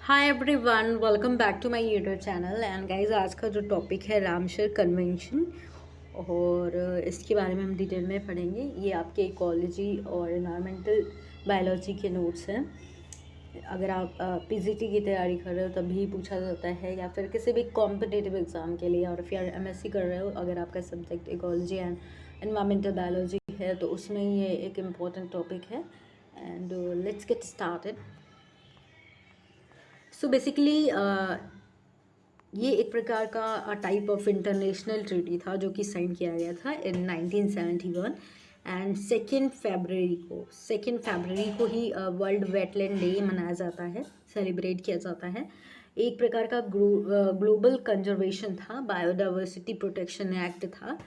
Hi everyone, welcome back to my YouTube channel. And guys, आज का जो topic है रामसर कन्वेंशन, और इसके बारे में हम डिटेल में पढ़ेंगे। ये आपके इकोलॉजी और इन्वायरमेंटल बायोलॉजी के नोट्स हैं। अगर आप पीजीटी की तैयारी कर रहे हो तभी पूछा जाता है, या फिर किसी भी कॉम्पिटिटिव एग्ज़ाम के लिए, और फिर एमएससी कर रहे हो अगर आपका subject ecology and environmental biology है तो उसमें ये एक इम्पॉर्टेंट टॉपिक है। And let's get started. So basically ये एक प्रकार का टाइप ऑफ इंटरनेशनल ट्रीटी था जो कि साइन किया गया था इन 1971। एंड सेकेंड फरवरी को ही वर्ल्ड वेटलैंड डे मनाया जाता है, सेलिब्रेट किया जाता है। एक प्रकार का ग्लोबल कंजर्वेशन था, बायोडाइवर्सिटी प्रोटेक्शन एक्ट था,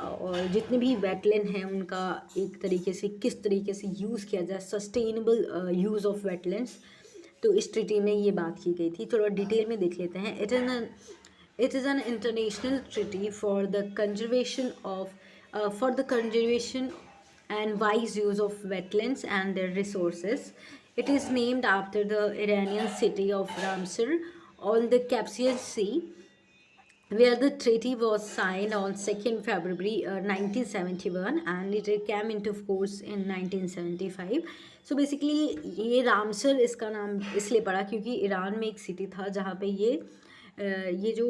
और जितने भी वेटलैंड हैं उनका एक तरीके से किस तरीके से यूज़ किया जाए, सस्टेनेबल यूज़ ऑफ वेटलैंड्स। तो इस ट्रीटी में ये बात की गई थी। थोड़ा डिटेल में देख लेते हैं। It is an international treaty for the conservation and wise use of wetlands and their resources. It is named after the Iranian city of Ramsar on the Caspian Sea, where the treaty was signed on 2nd February 1971 and it came into force in 1975. So basically ये Ramsar इसका नाम इसलिए पड़ा क्योंकि Iran में एक city था जहाँ पे ये जो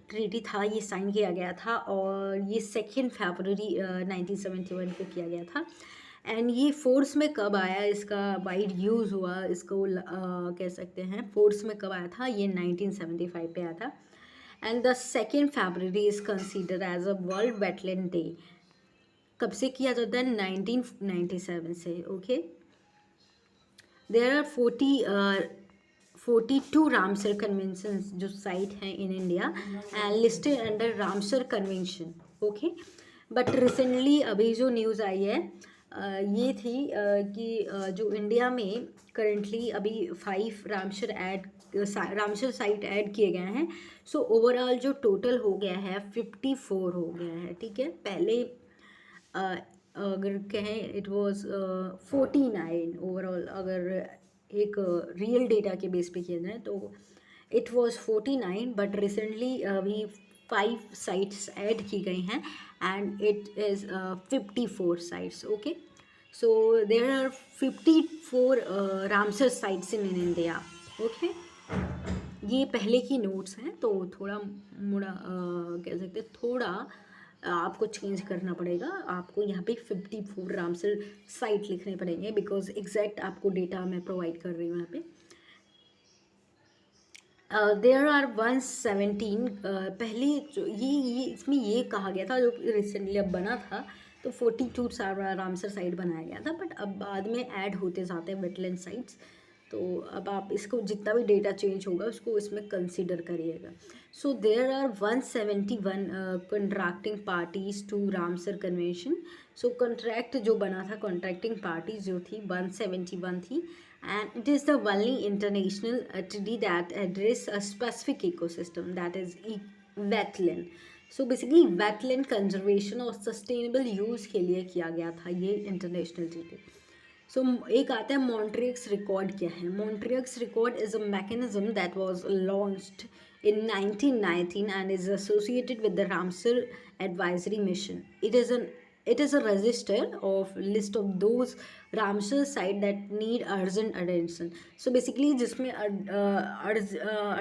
ट्रीटी था ये साइन किया गया था, और ये 2nd फरवरी 1971 को किया गया था। एंड ये फोर्स में कब आया, इसका वाइड यूज़ हुआ, इसको कह सकते हैं फोर्स में कब आया था, ये 1975 पे आया था। And the 2nd February is consider as a world wetland day. कब से किया जाता है? 1997 से। Okay, there are 42 Ramsar convention जो साइट हैं in India and listed under Ramsar convention. Okay, but recently अभी जो न्यूज़ आई है ये थी कि जो इंडिया में करेंटली अभी 5 रामसर साइट ऐड किए गए हैं। सो ओवरऑल जो टोटल हो गया है 54 हो गया है। ठीक है, पहले अगर कहें इट वाज 49 ओवरऑल, अगर एक रियल डेटा के बेस पे किया जाए तो इट वाज 49, बट रिसेंटली अभी 5 साइट्स ऐड की गई हैं and it is 54 sites. Okay, so there are 54 Ramsar sites in India. Okay, ये पहले की नोट्स हैं तो थोड़ा मोड़ा कह सकते हैं, थोड़ा आपको चेंज करना पड़ेगा। आपको यहाँ पे 54 रामसर साइट लिखने पड़ेंगे बिकॉज एग्जैक्ट आपको डेटा मैं प्रोवाइड कर रही हूँ यहाँ पे। देयर आर 117 पहले जो ये इसमें ये कहा गया था, जो रिसेंटली अब बना था तो 42 रामसर साइट बनाया गया था, बट अब बाद में ऐड होते जाते हैं वेटलैंड साइट्स। तो अब आप इसको जितना भी डेटा चेंज होगा उसको इसमें कंसिडर करिएगा। So there are 171 contracting parties to Ramsar convention. So contract जो बना था, कॉन्ट्रैक्टिंग पार्टीज जो थी 171 थी, and it is the only international treaty that address a specific ecosystem, that is wetland. So basically wetland conservation और sustainable use के लिए किया गया था ये इंटरनेशनल ट्रीटी। सो एक आता है मॉन्ट्रियक्स रिकॉर्ड। क्या है Montreux record? Is a mechanism that was launched in 1919 and is associated with the Ramsar Advisory Mission. It is a register of list of those Ramsar site that need urgent attention. So basically जिसमें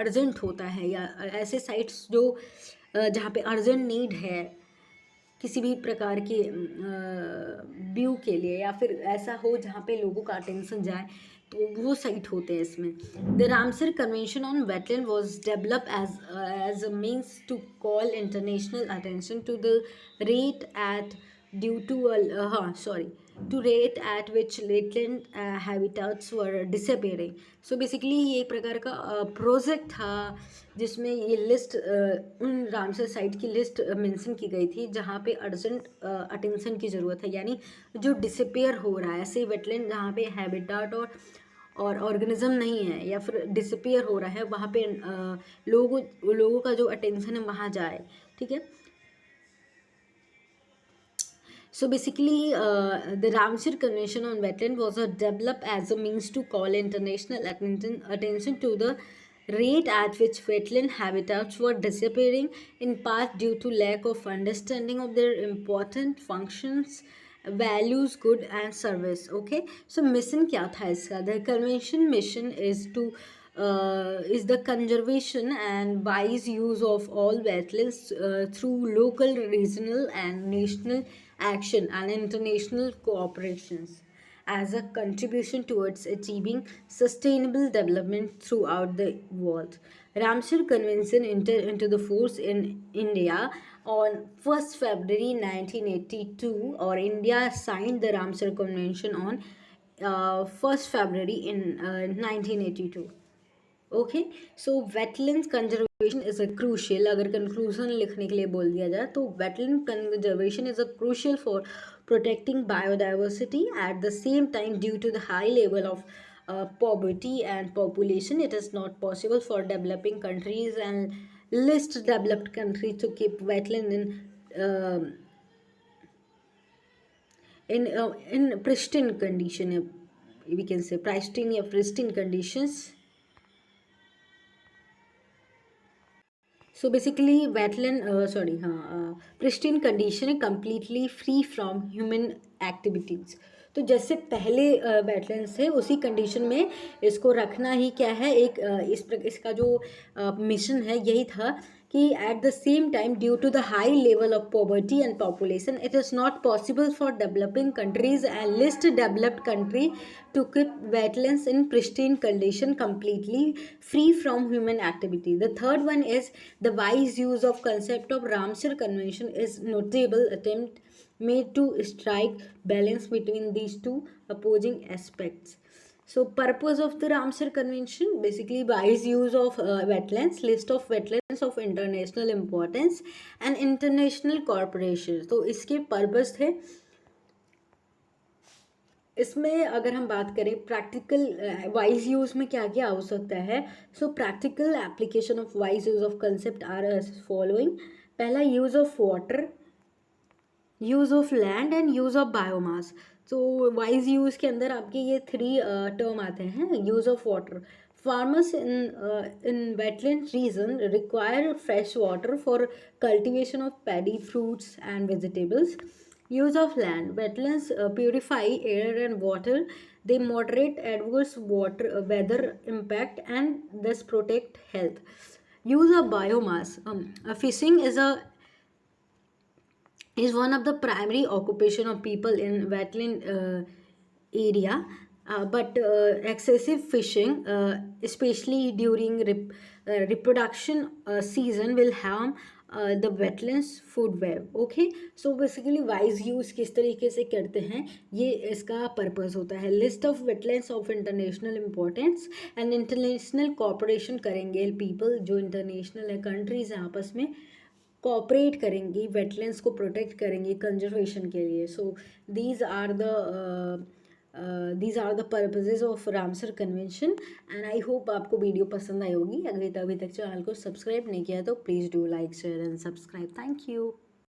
urgent होता है या ऐसे sites जो जहाँ पे urgent need है किसी भी प्रकार के व्यू के लिए, या फिर ऐसा हो जहाँ पे लोगों का अटेंशन जाए, तो वो साइट होते हैं इसमें। The Ramsar convention on wetland was develop as a means to call international attention to the rate at due to to rate at which latent habitats were disappearing. So basically ये एक प्रकार का प्रोजेक्ट था जिसमें ये लिस्ट उन Ramsar site की list mention की गई थी जहाँ पे अर्जेंट अटेंशन की ज़रूरत है, यानी जो डिसअपेयर हो रहा है, ऐसे वेटलैंड जहाँ पे हैबिटाट और ऑर्गेनिज्म नहीं है या फिर डिसअपेयर हो रहा है, वहाँ पे लोगों का जो अटेंशन है वहाँ जाए। ठीक है, So basically, the Ramsar Convention on Wetland was developed as a means to call international attention to the rate at which wetland habitats were disappearing, in part due to lack of understanding of their important functions, values, good and service. Okay, so mission क्या था इसका? The convention mission is the conservation and wise use of all wetlands through local, regional, and national action and international cooperations as a contribution towards achieving sustainable development throughout the world. Ramsar Convention entered into the force in India on 1st February 1982, or India signed the Ramsar Convention on 1st February in 1982. Okay so wetland conservation is a crucial, अगर conclusion लिखने के लिए बोल दिया जाए तो wetland conservation is a crucial for protecting biodiversity at the same time due to the high level of poverty and population. It is not possible for developing countries and least developed countries to keep wetland um in pristine condition, we can say pristine conditions. So basically wetland pristine condition है completely free from human activities. तो जैसे पहले wetlands थे उसी condition में इसको रखना ही क्या है, एक इसका जो मिशन है यही था कि at the same time due to the high level of poverty and population it is not possible for developing countries and least developed country to keep wetlands in pristine condition completely free from human activity. The third one is the wise use of concept of Ramsar Convention is notable attempt made to strike balance between these two opposing aspects. So purpose of the Ramsar Convention, basically wise use of wetlands, list of wetlands of international importance and international corporations. तो इसके purpose थे, इसमें अगर हम बात करें practical wise use में क्या क्या हो सकता है. So practical application of wise use of concept are as following. पहला use of water, use of land and use of biomass. तो वाइज यूज़ के अंदर आपके ये 3 टर्म आते हैं. Use of water, farmers in wetland region require fresh water for cultivation of paddy, fruits and vegetables. Use of land, wetlands purify air and water. They moderate adverse weather impact and thus protect health. Use of biomass, fishing is one of the primary occupation of people in wetland area, but excessive fishing, especially during reproduction season, will harm the wetlands food web. Okay, so basically wise use किस तरीके से करते हैं ये इसका purpose होता है. List of wetlands of international importance and international cooperation करेंगे पीपल, जो इंटरनेशनल है कंट्रीज हैं आपस में कॉपरेट करेंगी, वेटलैंड्स को प्रोटेक्ट करेंगी कंजर्वेशन के लिए. So these are the purposes of Ramsar convention and I hope आपको वीडियो पसंद आई होगी. अगर अभी तक चैनल को सब्सक्राइब नहीं किया तो please do like share and subscribe. Thank you.